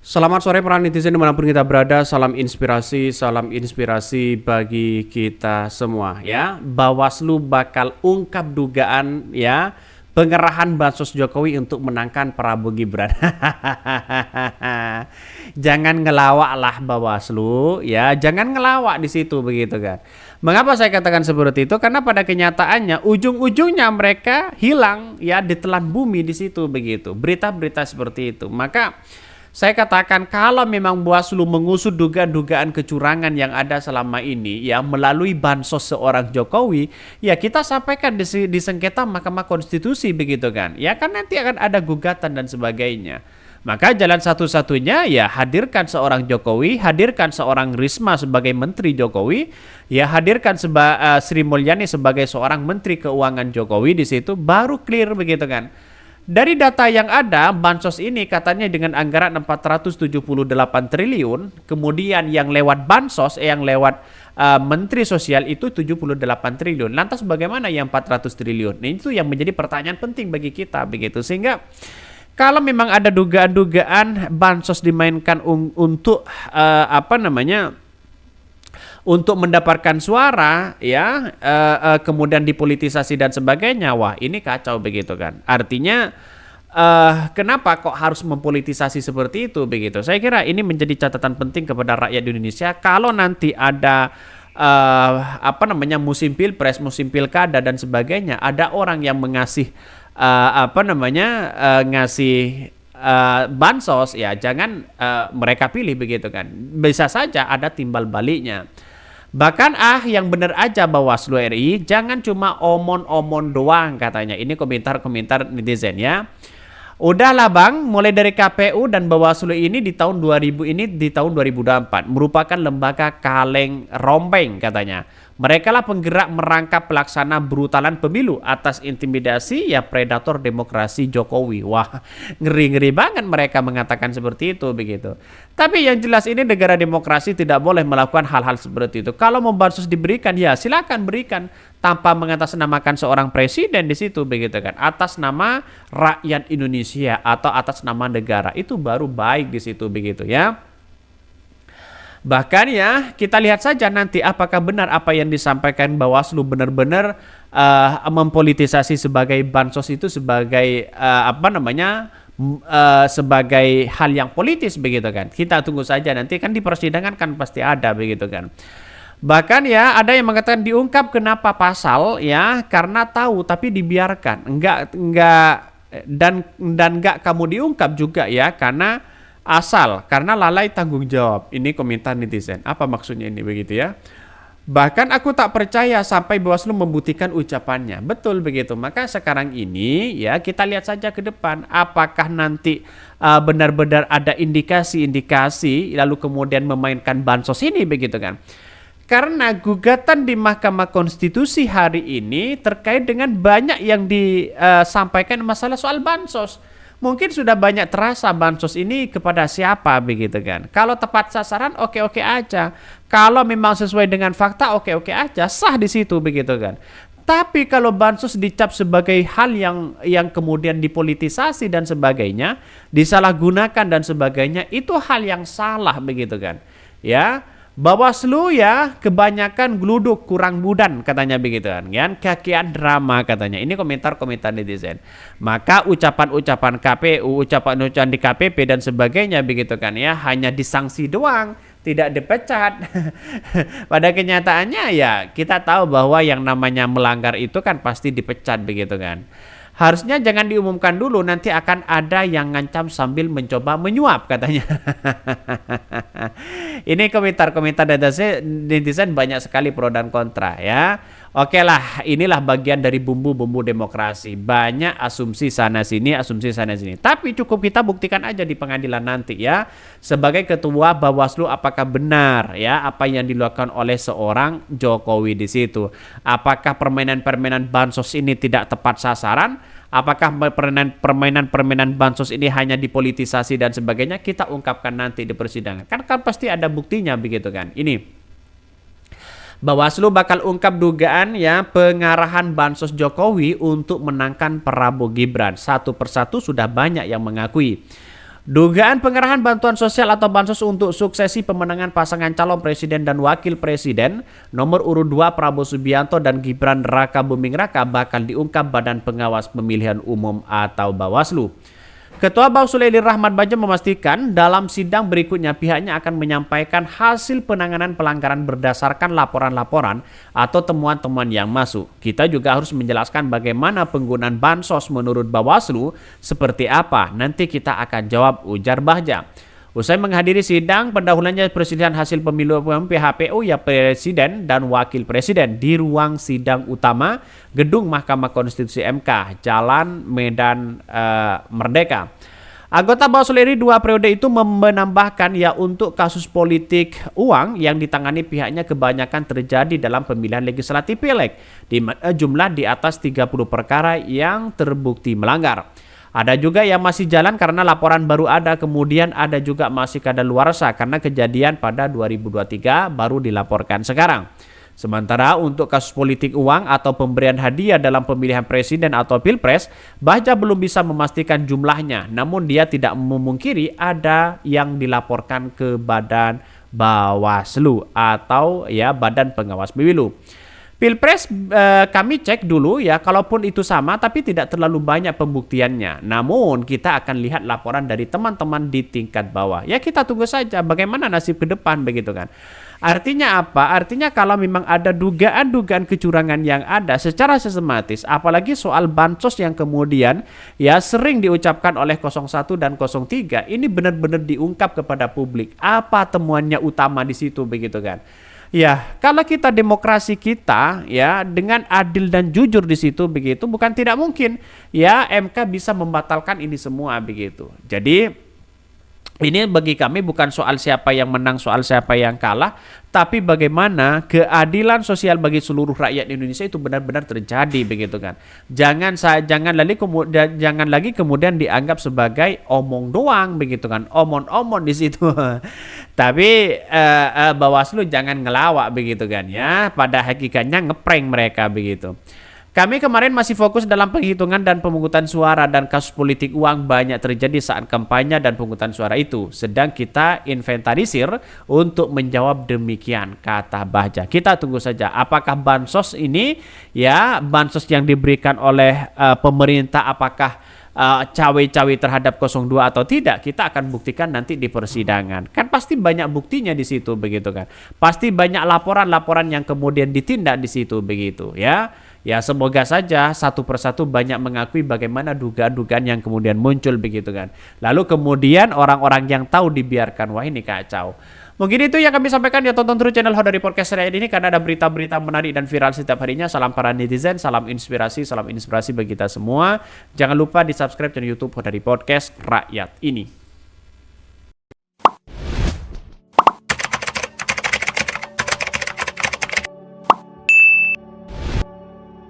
Selamat sore para netizen dimanapun kita berada, salam inspirasi bagi kita semua ya. Bawaslu bakal ungkap dugaan ya pengerahan bansos Jokowi untuk menangkan Prabowo Gibran. Jangan ngelawak lah Bawaslu ya, jangan ngelawak di situ begitu kan. Mengapa saya katakan seperti itu? Karena pada kenyataannya ujung-ujungnya mereka hilang ya ditelan bumi di situ begitu. Berita-berita seperti itu. Maka saya katakan kalau memang Bawaslu mengusut dugaan-dugaan kecurangan yang ada selama ini ya melalui bansos seorang Jokowi, ya kita sampaikan di sengketa Mahkamah Konstitusi begitu kan. Ya kan nanti akan ada gugatan dan sebagainya. Maka jalan satu-satunya ya hadirkan seorang Jokowi, hadirkan seorang Risma sebagai Menteri Jokowi, ya hadirkan Sri Mulyani sebagai seorang Menteri Keuangan Jokowi di situ baru clear begitu kan. Dari data yang ada, bansos ini katanya dengan anggaran 478 triliun, kemudian yang lewat bansos, yang lewat Menteri Sosial itu 78 triliun. Lantas bagaimana yang 400 triliun? Nah, itu yang menjadi pertanyaan penting bagi kita begitu. Sehingga kalau memang ada dugaan-dugaan bansos dimainkan untuk untuk mendapatkan suara ya kemudian dipolitisasi dan sebagainya, wah ini kacau begitu kan. Artinya kenapa kok harus mempolitisasi seperti itu begitu. Saya kira ini menjadi catatan penting kepada rakyat Indonesia kalau nanti ada musim pilpres, musim pilkada dan sebagainya, ada orang yang mengasih ngasih bansos ya jangan mereka pilih begitu kan. Bisa saja ada timbal baliknya. Bahkan yang bener aja Bawaslu RI, jangan cuma omon-omon doang katanya. Ini komentar-komentar netizen ya. Udahlah bang, mulai dari KPU dan Bawaslu ini di tahun 2000 ini di tahun 2024 merupakan lembaga kaleng rombeng katanya. Mereka lah penggerak merangkap pelaksana brutalan pemilu atas intimidasi ya predator demokrasi Jokowi. Wah, ngeri-ngeri banget mereka mengatakan seperti itu begitu. Tapi yang jelas ini negara demokrasi tidak boleh melakukan hal-hal seperti itu. Kalau mau bansos diberikan ya silakan berikan tanpa mengatasnamakan seorang presiden di situ begitu kan. Atas nama rakyat Indonesia atau atas nama negara itu baru baik di situ begitu ya. Bahkan ya kita lihat saja nanti apakah benar apa yang disampaikan Bawaslu benar-benar mempolitisasi sebagai bansos itu sebagai sebagai hal yang politis begitu kan. Kita tunggu saja nanti kan di persidangan kan pasti ada begitu kan. Bahkan ya ada yang mengatakan diungkap kenapa pasal ya karena tahu tapi dibiarkan. Enggak dan enggak kamu diungkap juga ya karena karena lalai tanggung jawab. Ini komentar netizen. Apa maksudnya ini begitu ya? Bahkan aku tak percaya sampai Bawaslu membuktikan ucapannya. Betul begitu. Maka sekarang ini ya kita lihat saja ke depan. Apakah nanti benar-benar ada indikasi-indikasi lalu kemudian memainkan bansos ini begitu kan? Karena gugatan di Mahkamah Konstitusi hari ini terkait dengan banyak yang disampaikan masalah soal bansos. Mungkin sudah banyak terasa bansos ini kepada siapa begitu kan. Kalau tepat sasaran oke-oke aja. Kalau memang sesuai dengan fakta oke-oke aja, sah di situ begitu kan. Tapi kalau bansos dicap sebagai hal yang kemudian dipolitisasi dan sebagainya, disalahgunakan dan sebagainya, itu hal yang salah begitu kan. Ya, Bawaslu ya kebanyakan geluduk kurang budan katanya begitu kan. Kakian drama katanya. Ini komentar-komentar netizen. Maka ucapan-ucapan KPU, ucapan-ucapan di KPP dan sebagainya begitu kan ya hanya disanksi doang, tidak dipecat. Pada kenyataannya ya kita tahu bahwa yang namanya melanggar itu kan pasti dipecat begitu kan. Harusnya jangan diumumkan dulu, nanti akan ada yang ngancam sambil mencoba menyuap katanya. Ini komentar-komentar netizen banyak sekali pro dan kontra ya. Oke lah, inilah bagian dari bumbu-bumbu demokrasi. Banyak asumsi sana sini, asumsi sana sini. Tapi cukup kita buktikan aja di pengadilan nanti ya. Sebagai ketua Bawaslu apakah benar ya apa yang dilakukan oleh seorang Jokowi di situ? Apakah permainan-permainan bansos ini tidak tepat sasaran? Apakah permainan bansos ini hanya dipolitisasi dan sebagainya? Kita ungkapkan nanti di persidangan. Kan pasti ada buktinya begitu kan. Ini Bawaslu bakal ungkap dugaan ya pengarahan bansos Jokowi untuk menangkan Prabowo Gibran. Satu persatu sudah banyak yang mengakui. Dugaan pengerahan bantuan sosial atau bansos untuk suksesi pemenangan pasangan calon presiden dan wakil presiden nomor urut 2 Prabowo Subianto dan Gibran Raka Buming Raka bakal diungkap Badan Pengawas Pemilihan Umum atau Bawaslu. Ketua Bawaslu Edi Rahmat Bagja memastikan dalam sidang berikutnya pihaknya akan menyampaikan hasil penanganan pelanggaran berdasarkan laporan-laporan atau temuan-temuan yang masuk. Kita juga harus menjelaskan bagaimana penggunaan bansos menurut Bawaslu seperti apa. Nanti kita akan jawab, ujar Bagja. Usai menghadiri sidang pendahulunya perselisihan hasil pemilu PHPU ya Presiden dan Wakil Presiden di ruang sidang utama Gedung Mahkamah Konstitusi MK, Jalan Medan Merdeka. Anggota Bawaslu RI 2 periode itu menambahkan ya untuk kasus politik uang yang ditangani pihaknya kebanyakan terjadi dalam pemilihan legislatif pileg di jumlah di atas 30 perkara yang terbukti melanggar. Ada juga yang masih jalan karena laporan baru ada, kemudian ada juga masih kadaluarsa karena kejadian pada 2023 baru dilaporkan sekarang. Sementara untuk kasus politik uang atau pemberian hadiah dalam pemilihan presiden atau pilpres, Bagja belum bisa memastikan jumlahnya, namun dia tidak memungkiri ada yang dilaporkan ke Badan Bawaslu atau ya Badan Pengawas Pemilu. Pilpres kami cek dulu ya, kalaupun itu sama tapi tidak terlalu banyak pembuktiannya. Namun kita akan lihat laporan dari teman-teman di tingkat bawah. Ya kita tunggu saja bagaimana nasib ke depan begitu kan. Artinya apa? Artinya kalau memang ada dugaan-dugaan kecurangan yang ada secara sistematis, apalagi soal bansos yang kemudian ya sering diucapkan oleh 01 dan 03, ini benar-benar diungkap kepada publik. Apa temuannya utama di situ begitu kan. Ya, kalau kita demokrasi kita ya dengan adil dan jujur di situ begitu, bukan tidak mungkin ya MK bisa membatalkan ini semua begitu. Jadi ini bagi kami bukan soal siapa yang menang, soal siapa yang kalah, tapi bagaimana keadilan sosial bagi seluruh rakyat Indonesia itu benar-benar terjadi begitu kan. Jangan lagi kemudian dianggap sebagai omong doang begitu kan, omon-omon di situ. Tapi Bawaslu jangan ngelawak begitu kan ya, pada hakikatnya ngeprank mereka begitu. Kami kemarin masih fokus dalam penghitungan dan pemungutan suara dan kasus politik uang banyak terjadi saat kampanye dan pemungutan suara itu. Sedang kita inventarisir untuk menjawab demikian, kata Bagja. Kita tunggu saja apakah bansos ini ya bansos yang diberikan oleh pemerintah apakah cawe-cawe terhadap 02 atau tidak, kita akan buktikan nanti di persidangan. Kan pasti banyak buktinya di situ begitu kan. Pasti banyak laporan-laporan yang kemudian ditindak di situ begitu ya. Ya semoga saja satu persatu banyak mengakui bagaimana dugaan-dugaan yang kemudian muncul begitu kan. Lalu kemudian orang-orang yang tahu dibiarkan, wah ini kacau. Mungkin itu yang kami sampaikan, ya tonton terus channel Hodari Podcast Rakyat ini karena ada berita-berita menarik dan viral setiap harinya. Salam para netizen, salam inspirasi bagi kita semua. Jangan lupa di subscribe channel YouTube Hodari Podcast Rakyat ini.